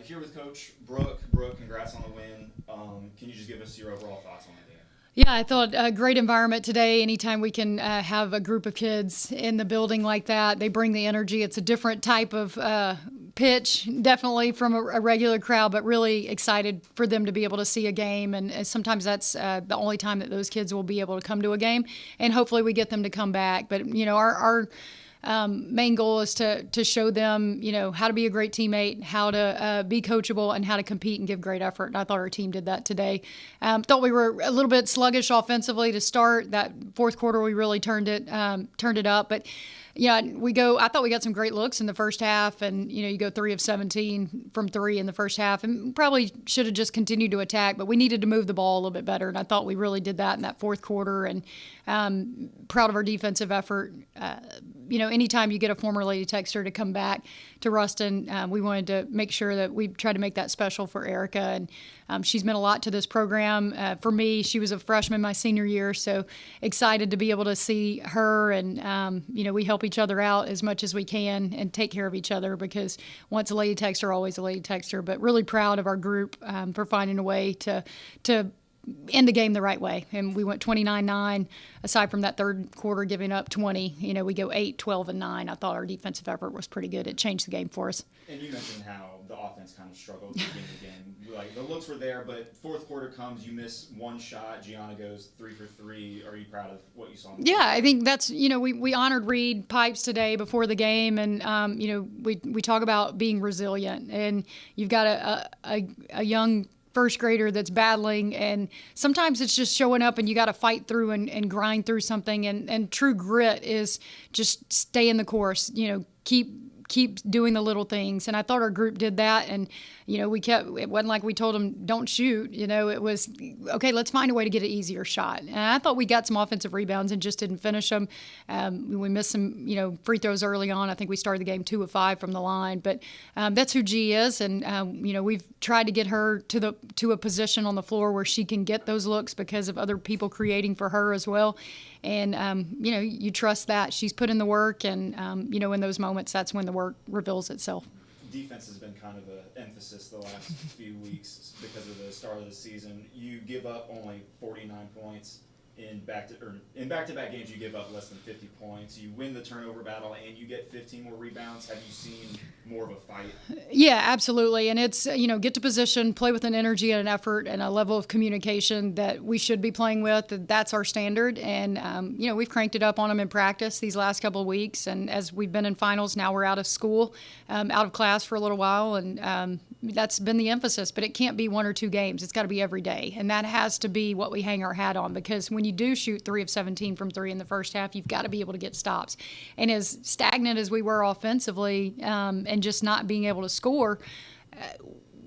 here with Coach Brooke. Brooke, congrats on the win. Can you just give us your overall thoughts on the game? Yeah, I thought a great environment today. Anytime we can have a group of kids in the building like that, they bring the energy. It's a different type of pitch, definitely from a regular crowd, but really excited for them to be able to see a game. And sometimes that's the only time that those kids will be able to come to a game. And hopefully we get them to come back. But, our main goal is to show them, how to be a great teammate, how to be coachable, and how to compete and give great effort. And I thought our team did that today. Thought we were a little bit sluggish offensively to start. That fourth quarter, we really turned it up. But yeah, I thought we got some great looks in the first half, and you go 3 of 17 from 3 in the first half, and probably should have just continued to attack, but we needed to move the ball a little bit better, and I thought we really did that in that fourth quarter. And proud of our defensive effort. Anytime you get a former Lady Texter to come back to Ruston, we wanted to make sure that we tried to make that special for Erica, and she's meant a lot to this program. For me, she was a freshman my senior year, so excited to be able to see her, and we help each other out as much as we can and take care of each other, because once a Lady Texter, always a Lady Texter. But really proud of our group for finding a way to end the game the right way. And we went 29-9. Aside from that third quarter giving up 20, we go 8, 12, and 9. I thought our defensive effort was pretty good. It changed the game for us. And you mentioned how the offense kind of struggled to begin the game. Like, the looks were there, but fourth quarter comes, you miss one shot. Gianna goes 3 for 3. Are you proud of what you saw? Yeah, I think that's, we honored Reed Pipes today before the game, and, we talk about being resilient. And you've got a young first grader that's battling, and sometimes it's just showing up and you got to fight through and grind through something, and true grit is just stay in the course, keep doing the little things. And I thought our group did that, and it wasn't like we told them don't shoot. It was okay, let's find a way to get an easier shot. And I thought we got some offensive rebounds and just didn't finish them. We missed some free throws early on. I think we started the game 2 of 5 from the line, but that's who G is. And we've tried to get her to a position on the floor where she can get those looks because of other people creating for her as well. And you trust that she's put in the work, and in those moments, that's when the work reveals itself. Defense has been kind of an emphasis the last few weeks because of the start of the season. You give up only 49 points in back-to-back games. You give up less than 50 points. You win the turnover battle, and you get 15 more rebounds. Have you seen more of a fight? Yeah, absolutely. And it's get to position, play with an energy and an effort and a level of communication that we should be playing with. That's our standard, and we've cranked it up on them in practice these last couple of weeks. And as we've been in finals, now we're out of school, out of class for a little while, and that's been the emphasis. But it can't be 1 or 2 games. It's got to be every day, and that has to be what we hang our hat on, because when you do shoot 3 of 17 from 3 in the first half, you've got to be able to get stops. And as stagnant as we were offensively, and just not being able to score,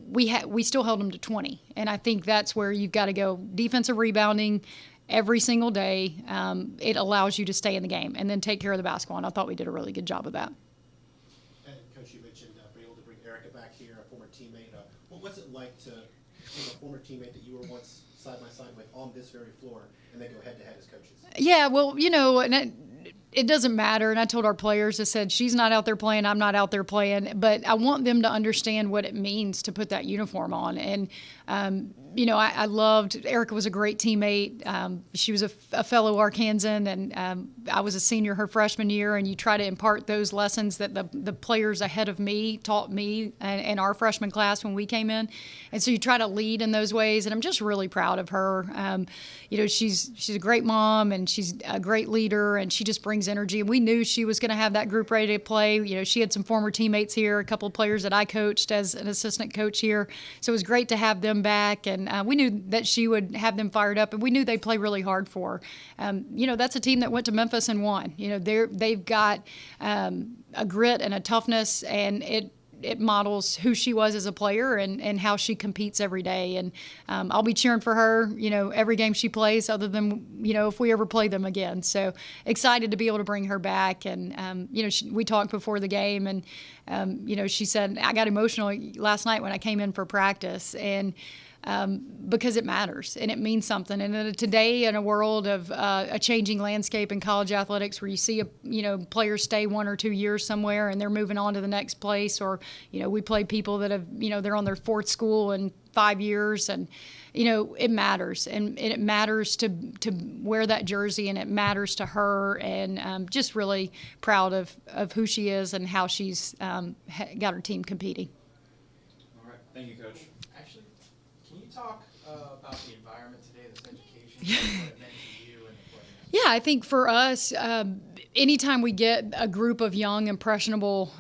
we still held them to 20. And I think that's where you've got to go. Defensive rebounding every single day, it allows you to stay in the game and then take care of the basketball. And I thought we did a really good job of that. And Coach, you mentioned being able to bring Erica back here, a former teammate. What's it like to have a former teammate that you were once side by side with on this very floor, and they go head to head as coaches? Yeah, well, and it doesn't matter. And I told our players, I said, she's not out there playing, I'm not out there playing, but I want them to understand what it means to put that uniform on. And I loved, Erica was a great teammate. She was a fellow Arkansan, and I was a senior her freshman year, and you try to impart those lessons that the players ahead of me taught me and our freshman class when we came in. And so you try to lead in those ways, and I'm just really proud of her. She's a great mom, and she's a great leader, and she just brings energy. And we knew she was going to have that group ready to play. She had some former teammates here, a couple of players that I coached as an assistant coach here. So it was great to have them back, and we knew that she would have them fired up, and we knew they'd play really hard for her. That's a team that went to Memphis and won. They've got a grit and a toughness, and it models who she was as a player and how she competes every day. And I'll be cheering for her, every game she plays, other than, if we ever play them again. So excited to be able to bring her back. And, we talked before the game, and, she said, I got emotional last night when I came in for practice. And because it matters and it means something. And today, in a world of a changing landscape in college athletics, where you see players stay 1 or 2 years somewhere and they're moving on to the next place, or we play people that have they're on their 4th school in 5 years, and it matters, and it matters to wear that jersey, and it matters to her, and just really proud of who she is and how she's got her team competing. All right, thank you, Coach. Actually, can you talk about the environment today, this education, what it meant to you and the players? Yeah, I think for us, anytime we get a group of young, impressionable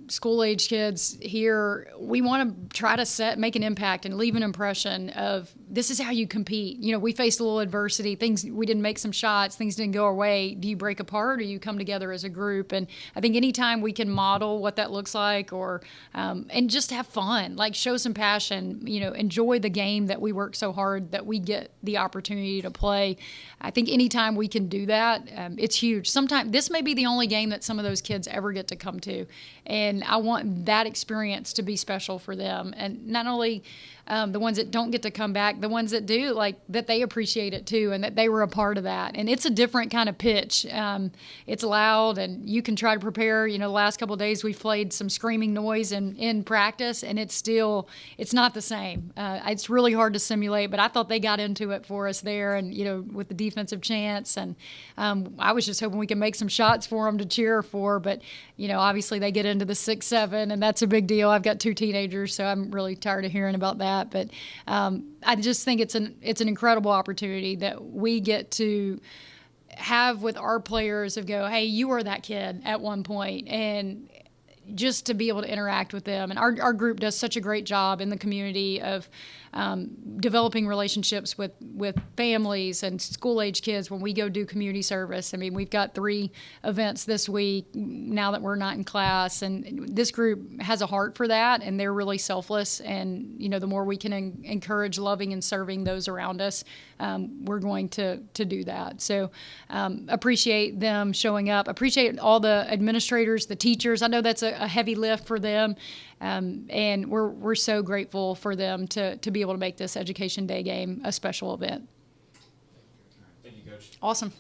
school-age kids here, we want to try to make an impact and leave an impression of this is how you compete. We faced a little adversity. We didn't make some shots. Things didn't go our way. Do you break apart, or you come together as a group? And I think anytime we can model what that looks like, or and just have fun, like show some passion, enjoy the game that we work so hard that we get the opportunity to play. I think anytime we can do that, it's huge. Sometimes this may be the only game that some of those kids ever get to come to, and I want that experience to be special for them. And not only the ones that don't get to come back, the ones that do, like that they appreciate it too, and that they were a part of that. And it's a different kind of pitch. It's loud, and you can try to prepare. The last couple of days we've played some screaming noise in practice, and it's not the same. It's really hard to simulate, but I thought they got into it for us there, and with the defensive chants, and I was just hoping we could make some shots for them to cheer for. But obviously they get into the 6-7, and that's a big deal. I've got 2 teenagers, so I'm really tired of hearing about that. But I just think it's an incredible opportunity that we get to have with our players of go, hey, you were that kid at one point, and just to be able to interact with them. And our group does such a great job in the community of developing relationships with families and school-age kids when we go do community service. I mean, we've got 3 events this week now that we're not in class, and this group has a heart for that, and they're really selfless. And, the more we can encourage loving and serving those around us, we're going to do that. So appreciate them showing up. Appreciate all the administrators, the teachers. I know that's a heavy lift for them. And we're so grateful for them to be able to make this Education Day game a special event. Thank you, Coach. Awesome.